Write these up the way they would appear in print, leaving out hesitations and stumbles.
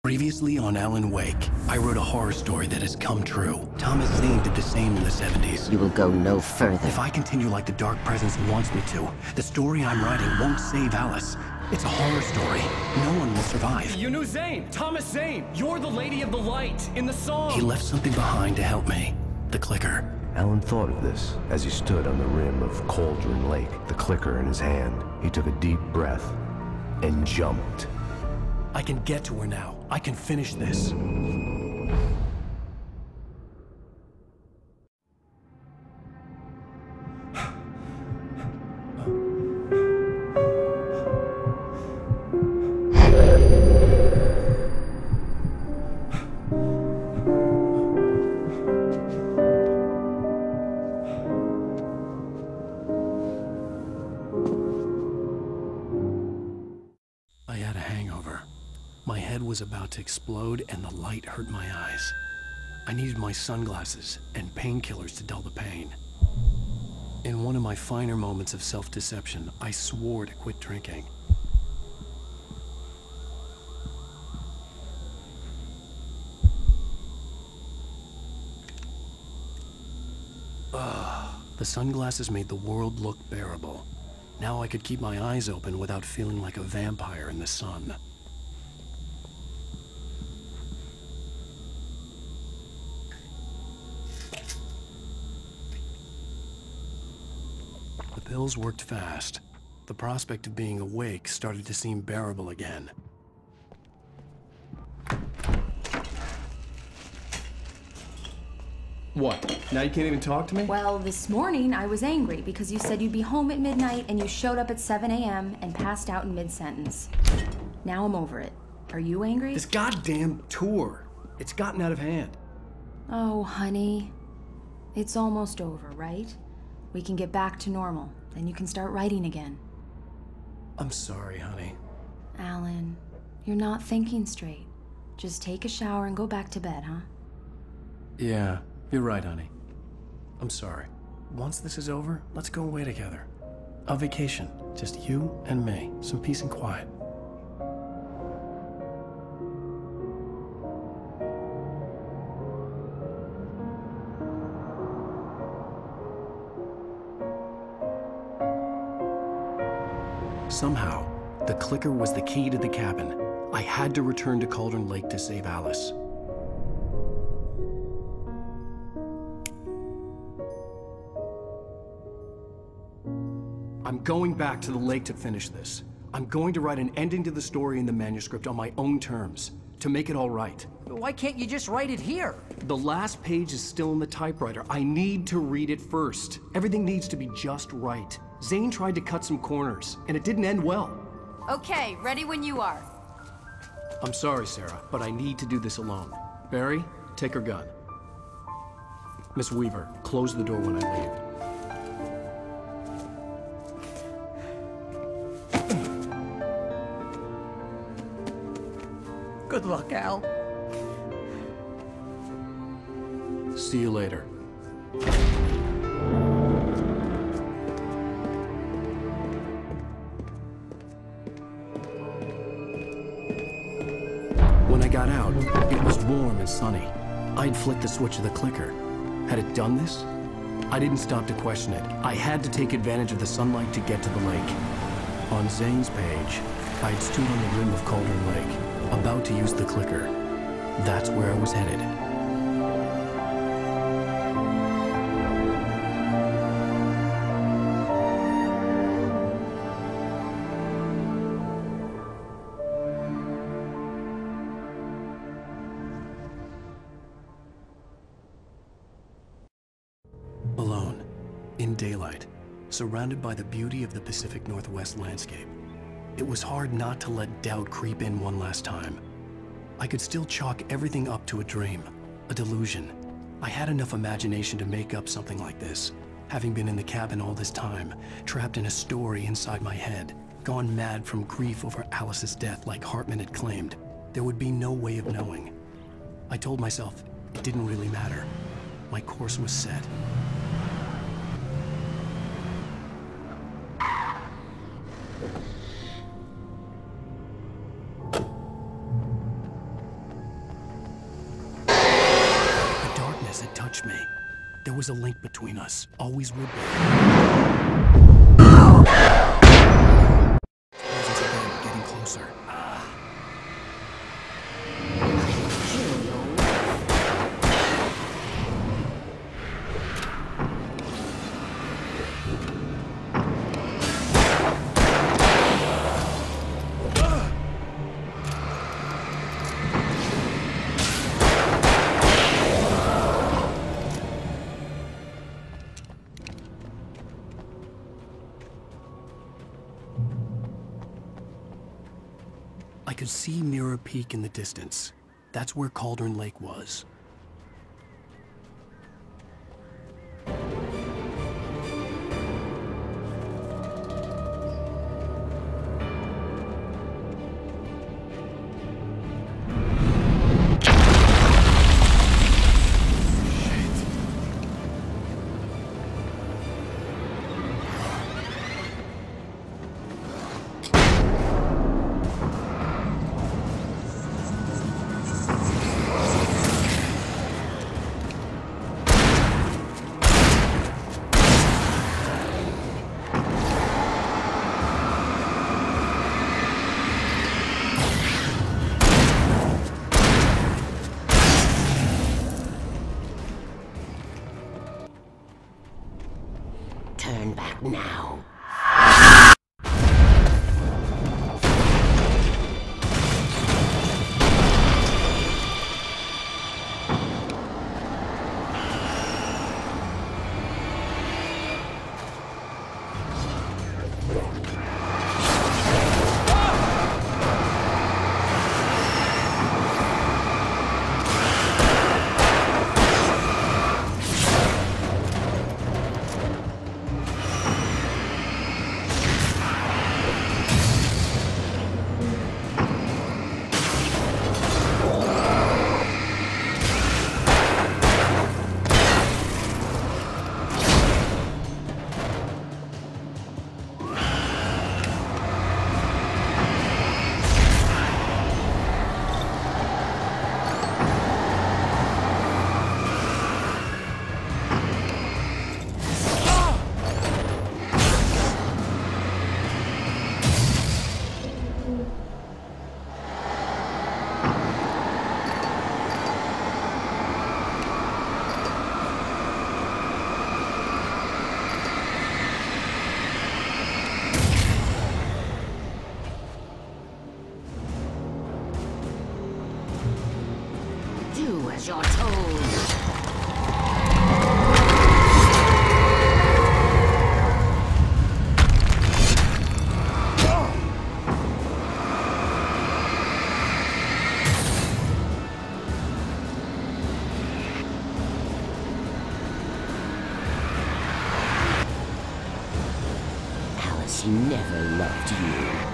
Previously on Alan Wake, I wrote a horror story that has come true. Thomas Zane did the same in the 70s. You will go no further. If I continue like the Dark Presence wants me to, the story I'm writing won't save Alice. It's a horror story. No one will survive. You knew Zane! Thomas Zane! You're the Lady of the Light in the song! He left something behind to help me. The clicker. Alan thought of this as he stood on the rim of Cauldron Lake, the clicker in his hand. He took a deep breath and jumped. I can get to her now. I can finish this. I had a hangover. My head was about to explode and the light hurt my eyes. I needed my sunglasses and painkillers to dull the pain. In one of my finer moments of self-deception, I swore to quit drinking. The sunglasses made the world look bearable. Now I could keep my eyes open without feeling like a vampire in the sun. The pills worked fast. The prospect of being awake started to seem bearable again. What? Now you can't even talk to me? Well, this morning I was angry because you said you'd be home at midnight and you showed up at 7 a.m. and passed out in mid-sentence. Now I'm over it. Are you angry? This goddamn tour. It's gotten out of hand. Oh, honey. It's almost over, right? We can get back to normal. Then you can start writing again. I'm sorry, honey. Alan, you're not thinking straight. Just take a shower and go back to bed, huh? Yeah, you're right, honey. I'm sorry. Once this is over, let's go away together. A vacation. Just you and me. Some peace and quiet. Somehow, the clicker was the key to the cabin. I had to return to Cauldron Lake to save Alice. I'm going back to the lake to finish this. I'm going to write an ending to the story in the manuscript on my own terms, to make it all right. Why can't you just write it here? The last page is still in the typewriter. I need to read it first. Everything needs to be just right. Zane tried to cut some corners, and it didn't end well. Okay, ready when you are. I'm sorry, Sarah, but I need to do this alone. Barry, take her gun. Miss Weaver, close the door when I leave. Good luck, Al. See you later. When I got out, it was warm and sunny. I'd flicked the switch of the clicker. Had it done this? I didn't stop to question it. I had to take advantage of the sunlight to get to the lake. On Zane's page, I'd stood on the rim of Cauldron Lake, about to use the clicker. That's where I was headed. Alone, in daylight, surrounded by the beauty of the Pacific Northwest landscape, it was hard not to let doubt creep in one last time. I could still chalk everything up to a dream, a delusion. I had enough imagination to make up something like this, having been in the cabin all this time, trapped in a story inside my head, gone mad from grief over Alice's death like Hartman had claimed. There would be no way of knowing. I told myself it didn't really matter. My course was set. Alice had touched me. There was a link between us. Always would be. Presence again, getting closer. I could see Mirror Peak in the distance. That's where Cauldron Lake was. Turn back now. Do as you're told. Alice never loved you.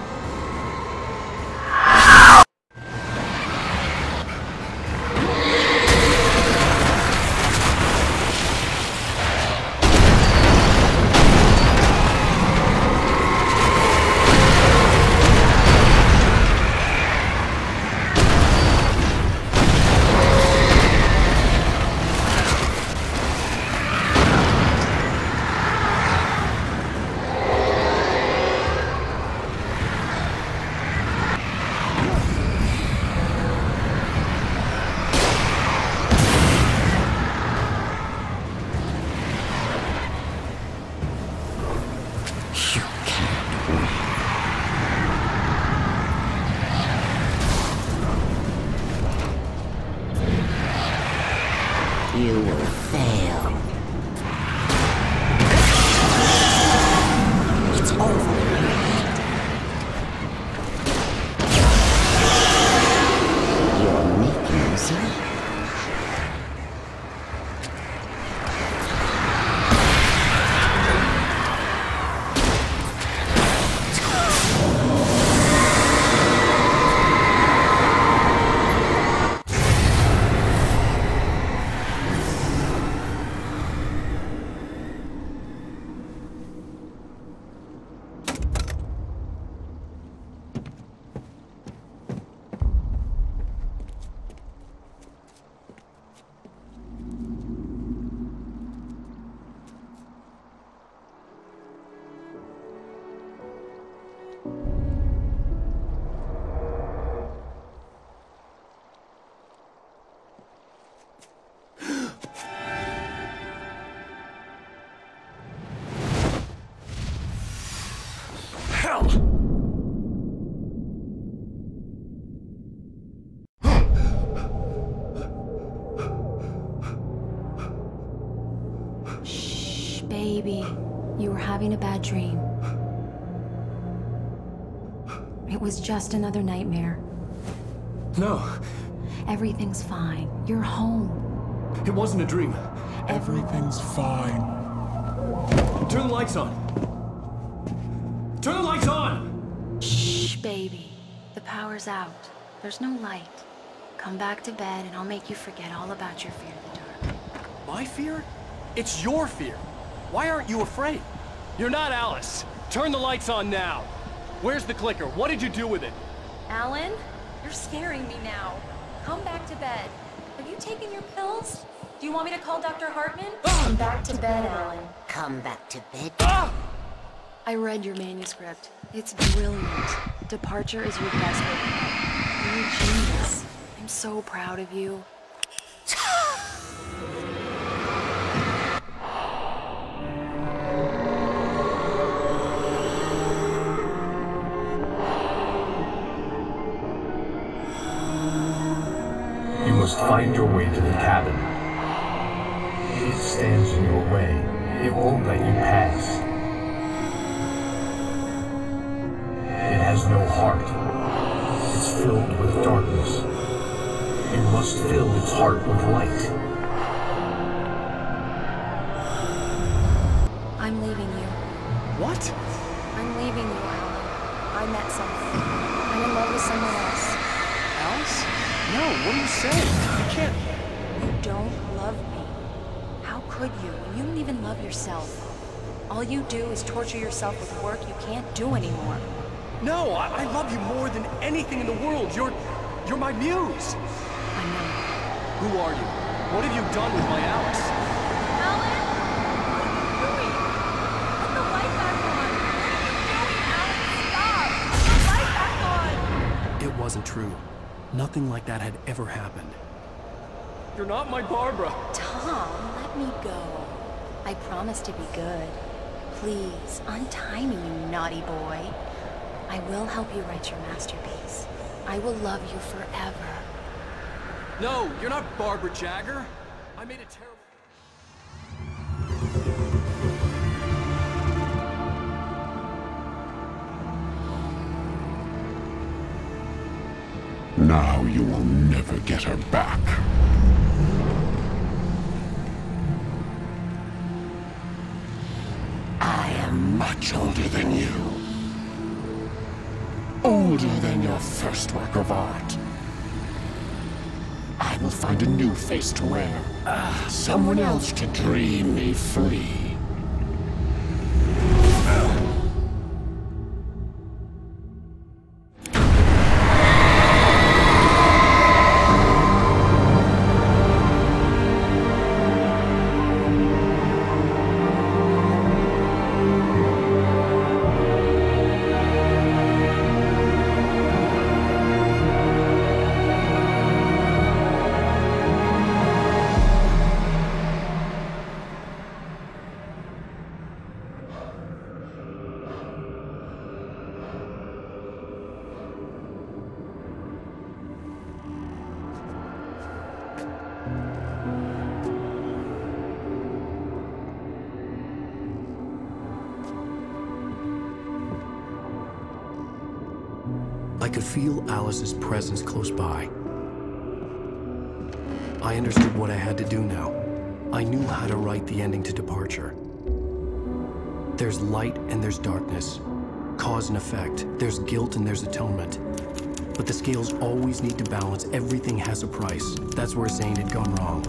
You will fail. It's over. You're making me sick. Baby, you were having a bad dream. It was just another nightmare. No, Everything's fine. You're home. it wasn't a dream. Everything's fine. Turn the lights on. Turn the lights on! Shh, baby. The power's out. There's no light. Come back to bed and I'll make you forget all about your fear of the dark. My fear? It's your fear. Why aren't you afraid? You're not Alice. Turn the lights on now. Where's the clicker? What did you do with it? Alan, you're scaring me now. Come back to bed. Have you taken your pills? Do you want me to call Dr. Hartman? Come back to bed, Alan. Come back to bed. I read your manuscript. It's brilliant. Departure is your best work. You're a genius. I'm so proud of you. You must find your way to the cabin. If it stands in your way, it won't let you pass. It has no heart. It's filled with darkness. You must fill its heart with light. I'm leaving you. What? I'm leaving you, Alan. I met someone. I'm in love with someone else. Alice? No, what are you saying? You can't... You don't love me. How could you when you don't even love yourself? All you do is torture yourself with work you can't do anymore. No, I love you more than anything in the world. You're my muse. I know. Who are you? What have you done with my Alice? Alan? What are you doing? Put the light back on. What are you doing, Alan? Stop! Put the light back on! It wasn't true. Nothing like that had ever happened. You're not my Barbara. Tom, let me go. I promise to be good. Please, untie me, you naughty boy. I will help you write your masterpiece. I will love you forever. No, you're not Barbara Jagger. I made a terrible... Now you will never get her back. I am much older than you. Older than your first work of art. I will find a new face to wear. Someone else to dream me free. I could feel Alice's presence close by. I understood what I had to do now. I knew how to write the ending to Departure. There's light and there's darkness. Cause and effect. There's guilt and there's atonement. But the scales always need to balance. Everything has a price. That's where Zane had gone wrong.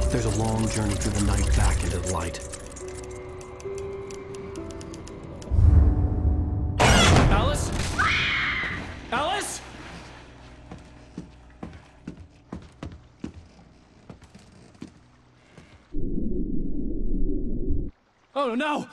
There's a long journey through the night back into the light. Alice? Alice? Oh no!